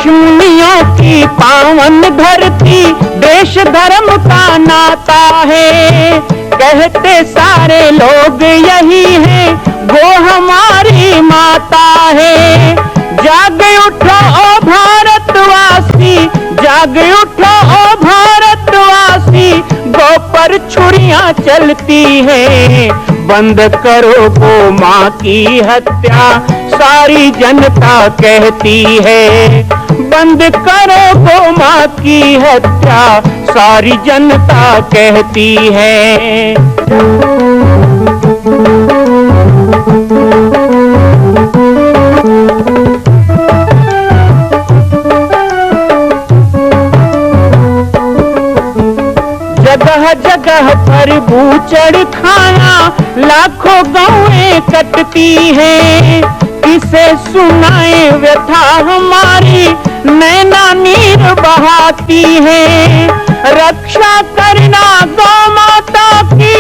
ऋषिमुनियों की पावन धरती, देश धर्म का नाता है। कहते सारे लोग यही है, वो हमारी माता है। जाग उठो ओ भारतवासी, जाग उठो ओ भारतवासी, गौ पर छुरियां चलती हैं। बंद करो गौ माँ की हत्या, सारी जनता कहती है। बंद करो गौ माँ की हत्या, सारी जनता कहती है। जगह जगह पर बूचड़ खाना, लाखों गौएं कटती हैं। किसे सुनाए व्यथा हमारी, नैना नीर बहाती है। रक्षा करना गौ माता की,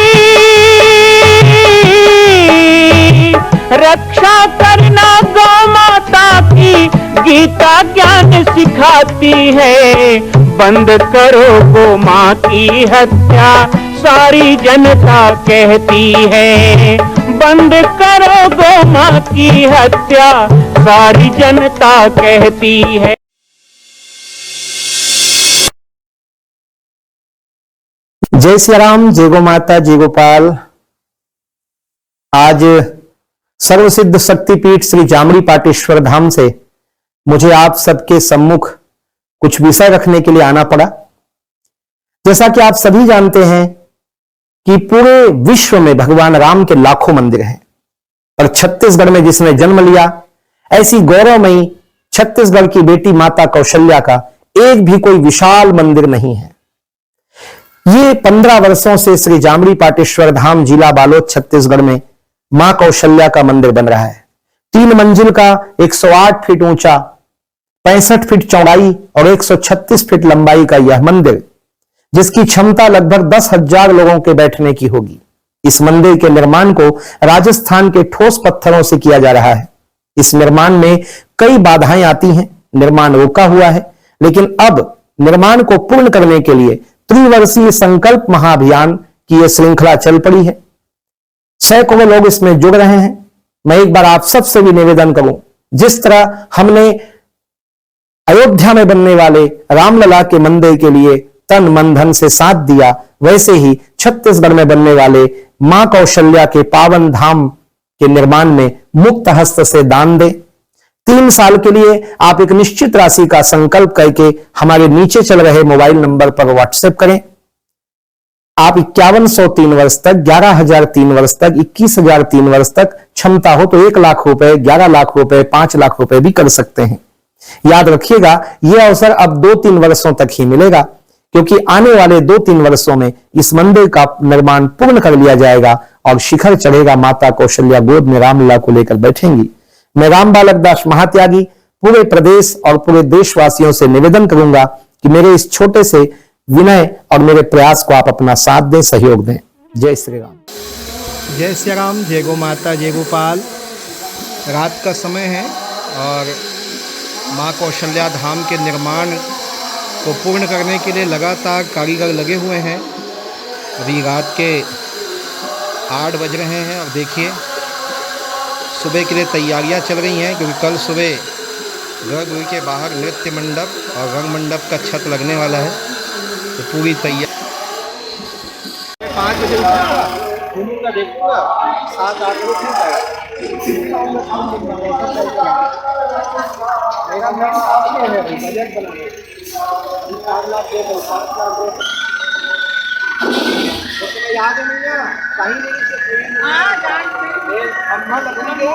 रक्षा करना गौ माता की, गीता ज्ञान सिखाती है। बंद करो गौ माँ की हत्या, सारी जनता कहती है। बंद करो गौ माँ की हत्या, सारी जनता कहती है। जय श्री राम, जय गो माता, जय गोपाल। आज सर्वसिद्ध शक्तिपीठ श्री जामड़ी पाटेश्वर धाम से मुझे आप सबके सम्मुख कुछ विषय रखने के लिए आना पड़ा। जैसा कि आप सभी जानते हैं कि पूरे विश्व में भगवान राम के लाखों मंदिर हैं, और छत्तीसगढ़ में जिसने जन्म लिया, ऐसी गौरवमयी छत्तीसगढ़ की बेटी माता कौशल्या का एक भी कोई विशाल मंदिर नहीं है। ये 15 वर्षों से श्री जामड़ी पाटेश्वर धाम, जिला बालोद, छत्तीसगढ़ में मां कौशल्या का मंदिर बन रहा है। 3 मंजिल का 108 फीट ऊंचा, 65 फीट चौड़ाई और 136 फीट लंबाई का यह मंदिर, जिसकी क्षमता लगभग 10,000 लोगों के बैठने की होगी। इस मंदिर के निर्माण को राजस्थान के ठोस पत्थरों से किया जा रहा है। इस निर्माण में कई बाधाएं आती हैं, निर्माण रुका हुआ है, लेकिन अब निर्माण को पूर्ण करने के लिए त्रिवर्षीय संकल्प महाअभियान की यह श्रृंखला चल पड़ी है। सैकड़ों लोग इसमें जुड़ रहे हैं। मैं एक बार आप सबसे भी निवेदन करूं, जिस तरह हमने अयोध्या में बनने वाले रामलला के मंदिर के लिए तन मन धन से साथ दिया, वैसे ही छत्तीसगढ़ में बनने वाले मां कौशल्या के पावन धाम के निर्माण में मुक्त हस्त से दान दें। 3 साल के लिए आप एक निश्चित राशि का संकल्प करके हमारे नीचे चल रहे मोबाइल नंबर पर व्हाट्सएप करें। आप 5100 3 वर्ष तक, 11,000 3 वर्ष तक, 21,000 3 वर्ष तक, क्षमता हो तो 1 लाख रुपए, 11 लाख रुपए, 5 लाख रुपए भी कर सकते हैं। याद रखिएगा, यह अवसर अब 2-3 वर्षों तक ही मिलेगा, क्योंकि आने वाले 2-3 वर्षों में इस मंदिर का निर्माण पूर्ण कर लिया जाएगा और शिखर चढ़ेगा। माता कौशल्या गोद में रामलला को लेकर बैठेंगी। मैं राम बालक दास महात्यागी पूरे प्रदेश और पूरे देशवासियों से निवेदन करूंगा कि मेरे इस छोटे से विनय और मेरे प्रयास को आप अपना साथ दें, सहयोग दें। जय श्री राम। जय श्री राम, जय गो माता, जय गोपाल। रात का समय है और माँ कौशल्या धाम के निर्माण को पूर्ण करने के लिए लगातार कारीगर लगे हुए हैं। अभी रात के 8 बज रहे हैं और देखिए सुबह के लिए तैयारियां चल रही हैं, क्योंकि कल सुबह गर्भगृह के बाहर नृत्य मंडप और रंग मंडप का छत लगने वाला है, तो पूरी तैयारी। 5 बजे का देखूंगा, 7-8 बजे ठीक है। मेरा है बजट बनाने 4 लाख दे दो, 7 लाख दे दो, तो तुम्हें याद नहीं है कहीं नहीं से कोई लगेंगे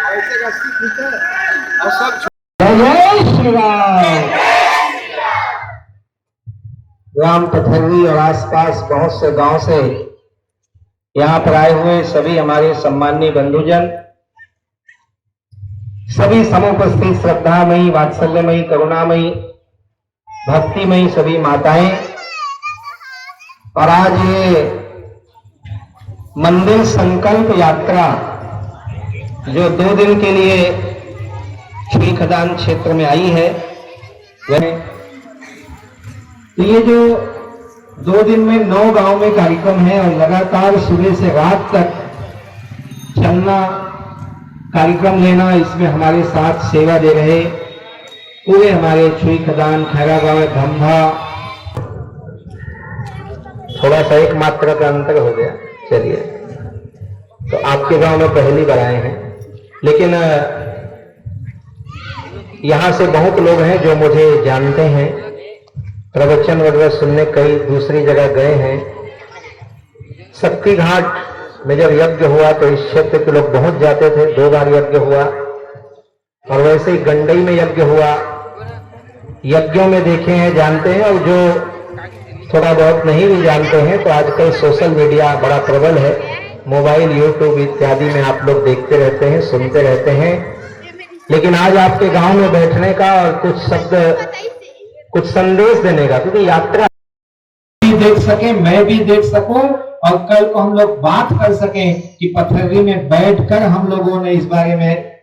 ऐसे रस्सी खींचे और सब। जय श्री राम। ग्राम पथरवी और आसपास बहुत से गांव से यहाँ पर आए हुए सभी हमारे सम्माननीय बंधुजन, सभी समुपस्थित श्रद्धामयी, वात्सल्यमयी, करुणामयी, भक्तिमयी सभी माताएं, और आज ये मंदिर संकल्प यात्रा जो 2 दिन के लिए श्री खदान क्षेत्र में आई है, तो ये जो 2 दिन में 9 गांव में कार्यक्रम है और लगातार सुबह से रात तक चलना, कार्यक्रम लेना, इसमें हमारे साथ सेवा दे रहे पूरे हमारे छुई खदान, खैरागांव, धंधा, थोड़ा सा एक मात्रा का अंतर हो गया। चलिए, तो आपके गांव में पहली बार आए हैं, लेकिन यहां से बहुत लोग हैं जो मुझे जानते हैं, प्रवचन वगैरह सुनने कई दूसरी जगह गए हैं। शक्ति घाट में जब यज्ञ हुआ तो इस क्षेत्र के लोग बहुत जाते थे, 2 बार यज्ञ हुआ, और वैसे ही गंडई में यज्ञ हुआ। यज्ञों में देखे हैं, जानते हैं, और जो थोड़ा बहुत नहीं भी जानते हैं तो आजकल सोशल मीडिया बड़ा प्रबल है, मोबाइल, यूट्यूब इत्यादि में आप लोग देखते रहते हैं, सुनते रहते हैं। लेकिन आज आपके गांव में बैठने का और कुछ शब्द, कुछ संदेश देने का, क्योंकि यात्रा भी देख सके, मैं भी देख सकूं, और कल को हम लोग बात कर सकें कि पथरी में बैठकर हम लोगों ने इस बारे में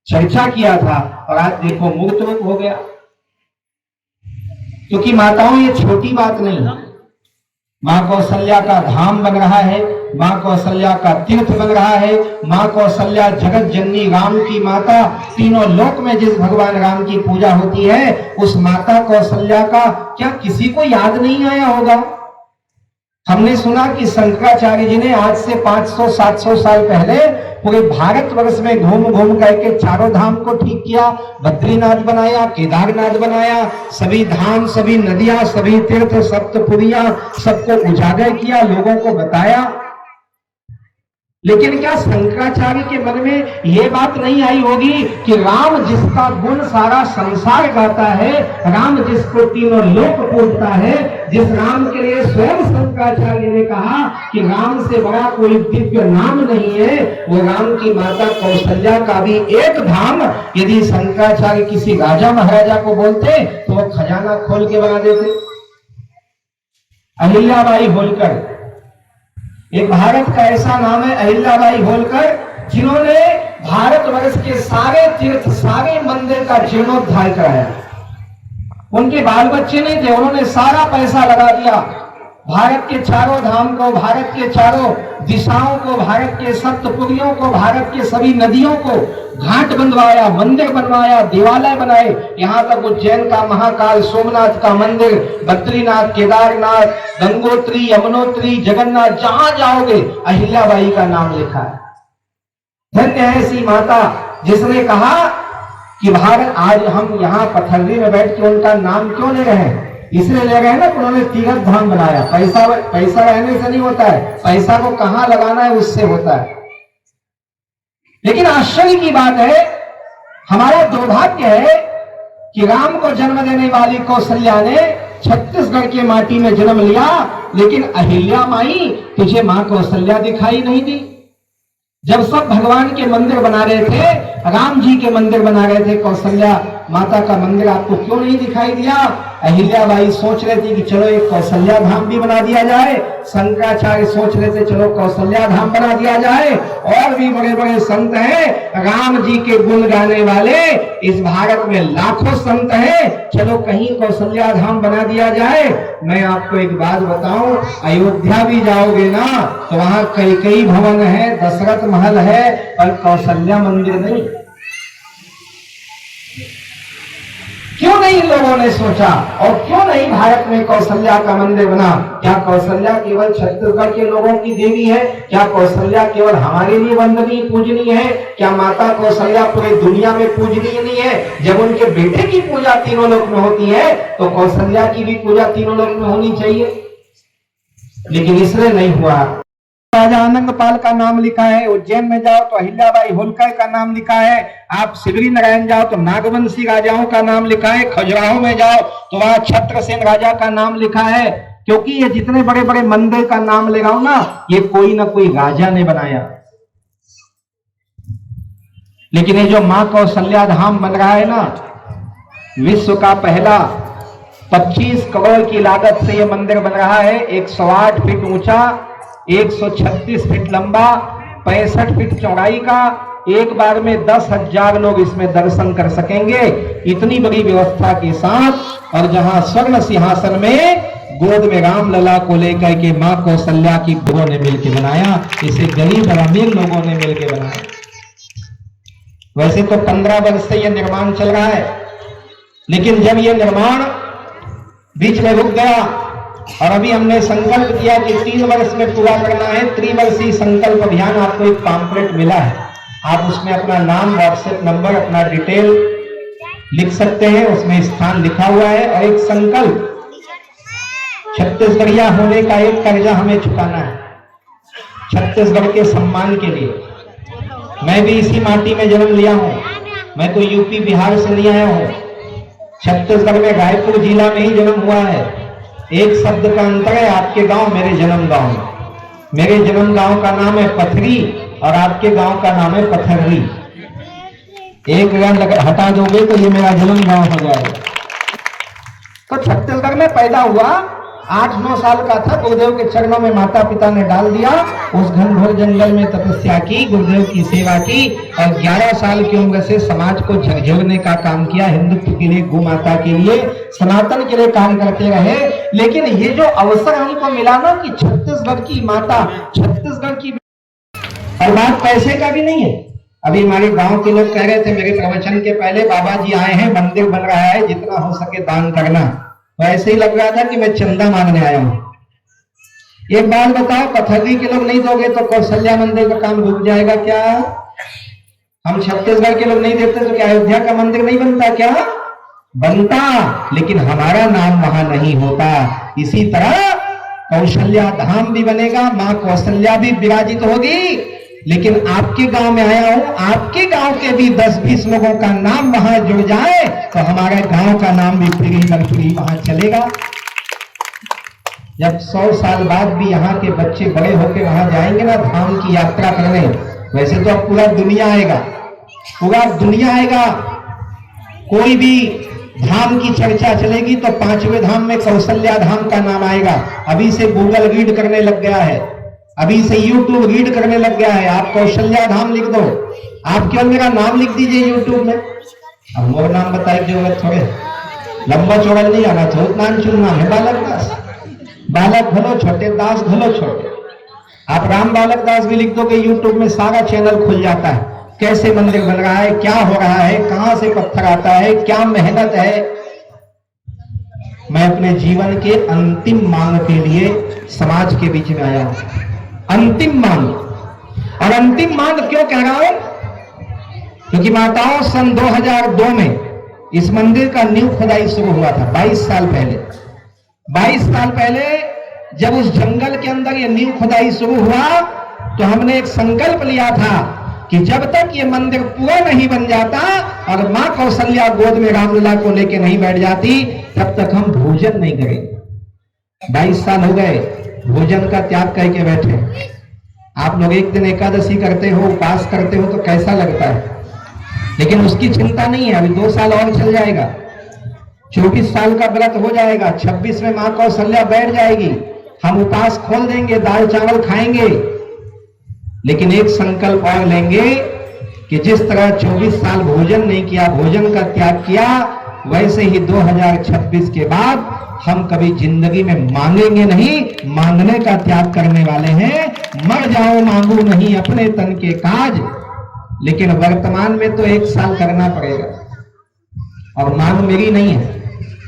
चर्चा किया था, और आज देखो मूर्त रूप हो गया। क्योंकि माताओं, ये छोटी बात नहीं है। मां कौशल्या का धाम बन रहा है, मां कौशल्या का तीर्थ बन रहा है। मां कौशल्या जगत जननी, राम की माता, तीनों लोक में जिस भगवान राम की पूजा होती है, उस माता कौशल्या का क्या किसी को याद नहीं आया होगा? हमने सुना कि शंकराचार्य जी ने आज से 500-700 साल पहले पूरे भारतवर्ष में घूम घूम करके चारों धाम को ठीक किया, बद्रीनाथ बनाया, केदारनाथ बनाया, सभी धाम, सभी नदियां, सभी तीर्थ, सप्तपुरियां, सबको उजागर किया, लोगों को बताया। लेकिन क्या शंकराचार्य के मन में यह बात नहीं आई होगी कि राम जिसका गुण सारा संसार गाता है, राम जिसको तीनों लोक पूजता है, जिस राम के लिए स्वयं शंकराचार्य ने कहा कि राम से बड़ा कोई दिव्य नाम नहीं है, वो राम की माता कौशल्या का भी एक धाम यदि शंकराचार्य किसी राजा महाराजा को बोलते तो वो खजाना खोल के बना देते। अहिल्याबाई होलकर, एक भारत का ऐसा नाम है अहिल्याबाई होलकर, जिन्होंने भारतवर्ष के सारे तीर्थ, सारे मंदिर का जीर्णोद्धार कराया। उनके बाल बच्चे नहीं थे, उन्होंने सारा पैसा लगा दिया भारत के चारों धाम को, भारत के चारों दिशाओं को, भारत के सप्तपुरियों को, भारत के सभी नदियों को घाट बनवाया, मंदिर बनवाया, देवालय बनाए। यहाँ तक उज्जैन का महाकाल, सोमनाथ का मंदिर, बद्रीनाथ, केदारनाथ, गंगोत्री, यमुनोत्री, जगन्नाथ, जहां जाओगे अहिल्याबाई का नाम लिखा है। धन्य है ऐसी माता जिसने कहा कि भारत, आज हम यहाँ पथरी में बैठ के उनका नाम क्यों ले रहे हैं? इसलिए ले रहे हैं ना, उन्होंने तीर्थ धाम बनाया। पैसा रहने से नहीं होता है, पैसा को कहां लगाना है उससे होता है। लेकिन आश्चर्य की बात है, हमारा दुर्भाग्य है कि राम को जन्म देने वाली कौशल्या ने छत्तीसगढ़ की माटी में जन्म लिया, लेकिन अहिल्या माई तुझे मां कौशल्या दिखाई नहीं दी। जब सब भगवान के मंदिर बना रहे थे, राम जी के मंदिर बना रहे थे, कौशल्या माता का मंदिर आपको क्यों नहीं दिखाई दिया? अहिल्याबाई सोच रहे थे कि चलो एक कौशल्या धाम भी बना दिया जाए, शंकराचार्य सोच रहे थे चलो कौशल्या धाम बना दिया जाए, और भी बड़े बड़े संत हैं राम जी के गुण गाने वाले, इस भारत में लाखों संत हैं, चलो कहीं कौशल्या धाम बना दिया जाए। मैं आपको एक बात बताऊं, अयोध्या भी जाओगे ना तो वहां कई भवन है, दशरथ महल है, पर कौशल्या मंदिर नहीं। क्यों नहीं लोगों ने सोचा, और क्यों नहीं भारत में कौशल्या का मंदिर बना? क्या कौशल्या केवल छत्तीसगढ़ के लोगों की देवी है? क्या कौशल्या केवल हमारे लिए वंदनीय पूजनीय है? क्या माता कौशल्या पूरी दुनिया में पूजनीय नहीं है? जब उनके बेटे की पूजा तीनों लोक में होती है तो कौशल्या की भी पूजा तीनों लोक में होनी चाहिए, लेकिन इसलिए नहीं हुआ। राजा आनंदपाल का नाम लिखा है, उज्जैन में जाओ तो अहिल्याबाई होलकर का नाम लिखा है, आप सिगरी नारायण जाओ तो नागवंशी राजाओं का नाम लिखा है, खजुराहो में जाओ तो वहां छत्रसेन राजा का नाम लिखा है। क्योंकि ये जितने बड़े बड़े मंदिर का नाम ले रहा हूं ना, ये कोई ना कोई राजा ने बनाया। लेकिन ये जो मां कौशल्या धाम बन रहा है ना, विश्व का पहला 25 करोड़ की लागत से यह मंदिर बन रहा है। 108 फीट ऊंचा, 136 फीट लंबा, 65 फीट चौड़ाई का, एक बार में 10,000 लोग इसमें दर्शन कर सकेंगे, इतनी बड़ी व्यवस्था के साथ। और जहां स्वर्ण सिंहासन में गोद में राम लला को लेकर के मां कौशल्या की बहू ने मिलकर बनाया, इसे गरीब और अमीर लोगों ने मिलकर बनाया। वैसे तो 15 वर्ष से यह निर्माण चल रहा है, लेकिन जब यह निर्माण बीच में रुक गया और अभी हमने संकल्प किया कि 3 वर्ष में पूरा करना है, त्रिवर्षीय संकल्प अभियान, आपको एक पैम्फलेट मिला है, आप उसमें अपना नाम, व्हाट्सएप नंबर, अपना डिटेल लिख सकते हैं, उसमें स्थान लिखा हुआ है। और एक संकल्प, छत्तीसगढ़िया होने का एक कर्जा हमें चुकाना है छत्तीसगढ़ के सम्मान के लिए। मैं भी इसी माटी में जन्म लिया हूं, मैं तो यूपी बिहार से नहीं आया हूं, छत्तीसगढ़ में रायपुर जिला में ही जन्म हुआ है। एक शब्द का अंतर है, आपके गांव मेरे जन्म गांव में। मेरे जन्म गांव का नाम है पथरी और आपके गांव का नाम है पथरी। एक रन हटा दोगे तो ये मेरा जन्म गांव हो जाएगा। तो छत्तीसगढ़ में पैदा हुआ, 8-9 साल का था, गुरुदेव के चरणों में माता पिता ने डाल दिया। उस घनघोर जंगल में तपस्या की, गुरुदेव की सेवा की और 11 साल की उम्र से समाज को झकझोरने का काम किया, हिंदुत्व के लिए, गौ माता के लिए, सनातन के लिए काम करते रहे। लेकिन ये जो अवसर हमको मिला ना कि छत्तीसगढ़ की माता, छत्तीसगढ़ की, और बात पैसे का भी नहीं है। अभी हमारे गांव के लोग कह रहे थे मेरे प्रवचन के पहले, बाबा जी आए हैं, मंदिर बन रहा है, जितना हो सके दान करना। तो ऐसे ही लग रहा था कि मैं चंदा मांगने आया हूं। एक बात बताओ, पथरी के लोग नहीं दोगे तो कौशल्या मंदिर का काम रुक जाएगा क्या? हम छत्तीसगढ़ के लोग नहीं देते तो क्या अयोध्या का मंदिर नहीं बनता क्या? बनता, लेकिन हमारा नाम वहां नहीं होता। इसी तरह कौशल्या धाम भी बनेगा, मां कौशल्या भी विराजित होगी। लेकिन आपके गांव में आया हूं, आपके गांव के भी 10-20 लोगों का नाम वहां जुड़ जाए तो हमारे गांव का नाम भी फ्री वहां चलेगा। जब 100 साल बाद भी यहाँ के बच्चे बड़े होकर वहां जाएंगे ना धाम की यात्रा करने, वैसे तो अब पूरा दुनिया आएगा, पूरा दुनिया आएगा। कोई भी धाम की चर्चा चलेगी तो 5वें धाम में कौशल्या धाम का नाम आएगा। अभी से गूगल रीड करने लग गया है, अभी से यूट्यूब रीड करने लग गया है। आप कौशल्या धाम लिख दो, आप केवल मेरा नाम लिख दीजिए यूट्यूब में। अब मोर नाम बताए की जरूरत थोड़े, लंबा चौड़ा नहीं आना, थोड़ा नाम चुनना है। बालक दास, बालक भलो छोटे, दास भलो छोटे। आप राम बालक दास भी लिख दो कि यूट्यूब में सारा चैनल खुल जाता है, कैसे मंदिर बन रहा है, क्या हो रहा है, कहां से पत्थर आता है, क्या मेहनत है। मैं अपने जीवन के अंतिम मांग के लिए समाज के बीच में आया हूं, अंतिम मांग। और अंतिम मांग क्यों कह रहा हूं? क्योंकि माताओं, सन 2002 में इस मंदिर का नींव खुदाई शुरू हुआ था। 22 साल पहले, 22 साल पहले जब उस जंगल के अंदर ये नींव खुदाई शुरू हुआ तो हमने एक संकल्प लिया था कि जब तक ये मंदिर पूरा नहीं बन जाता और मां कौशल्या गोद में रामलला को लेके नहीं बैठ जाती, तब तक हम भोजन नहीं करेंगे। 22 साल हो गए भोजन का त्याग करके बैठे। आप लोग एक दिन एकादशी करते हो, उपवास करते हो तो कैसा लगता है, लेकिन उसकी चिंता नहीं है। अभी 2 साल और चल जाएगा, 24 साल का व्रत हो जाएगा, 26 में मां कौशल्या बैठ जाएगी, हम उपवास खोल देंगे, दाल चावल खाएंगे। लेकिन एक संकल्प और लेंगे कि जिस तरह 24 साल भोजन नहीं किया, भोजन का त्याग किया, वैसे ही 2026 के बाद हम कभी जिंदगी में मांगेंगे नहीं, मांगने का त्याग करने वाले हैं। मर जाओ मांगू नहीं अपने तन के काज, लेकिन वर्तमान में तो 1 साल करना पड़ेगा। और मांग मेरी नहीं है,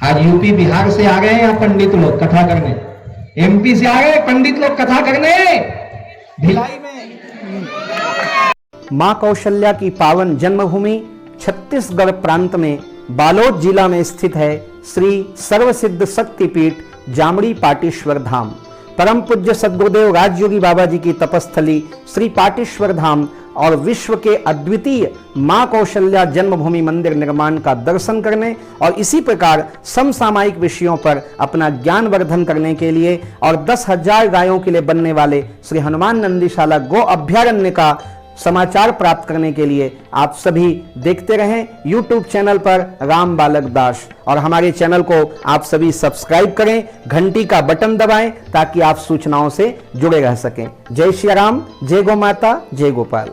आज यूपी बिहार से आ गए हैं पंडित लोग कथा करने, एमपी से आ गए पंडित लोग कथा करने भिलाई में। मां कौशल्या की पावन जन्मभूमि छत्तीसगढ़ प्रांत में बालोद जिला में स्थित है श्री सर्वसिद्ध शक्तिपीठ जामड़ी पाटेश्वर धाम। परम पूज्य सद्गुरुदेव राजयोगी बाबा जी की तपस्थली श्री पाटेश्वर धाम और विश्व के अद्वितीय मां कौशल्या जन्मभूमि मंदिर निर्माण का दर्शन करने और इसी प्रकार समसामयिक विषयों पर अपना ज्ञान वर्धन करने के लिए और 10,000 गायों के लिए बनने वाले श्री हनुमान नंदीशाला गो अभ्यारण्य का समाचार प्राप्त करने के लिए आप सभी देखते रहें YouTube चैनल पर राम बालक दास, और हमारे चैनल को आप सभी सब्सक्राइब करें, घंटी का बटन दबाएं ताकि आप सूचनाओं से जुड़े रह सकें। जय श्री राम, जय गौ माता, जय गोपाल।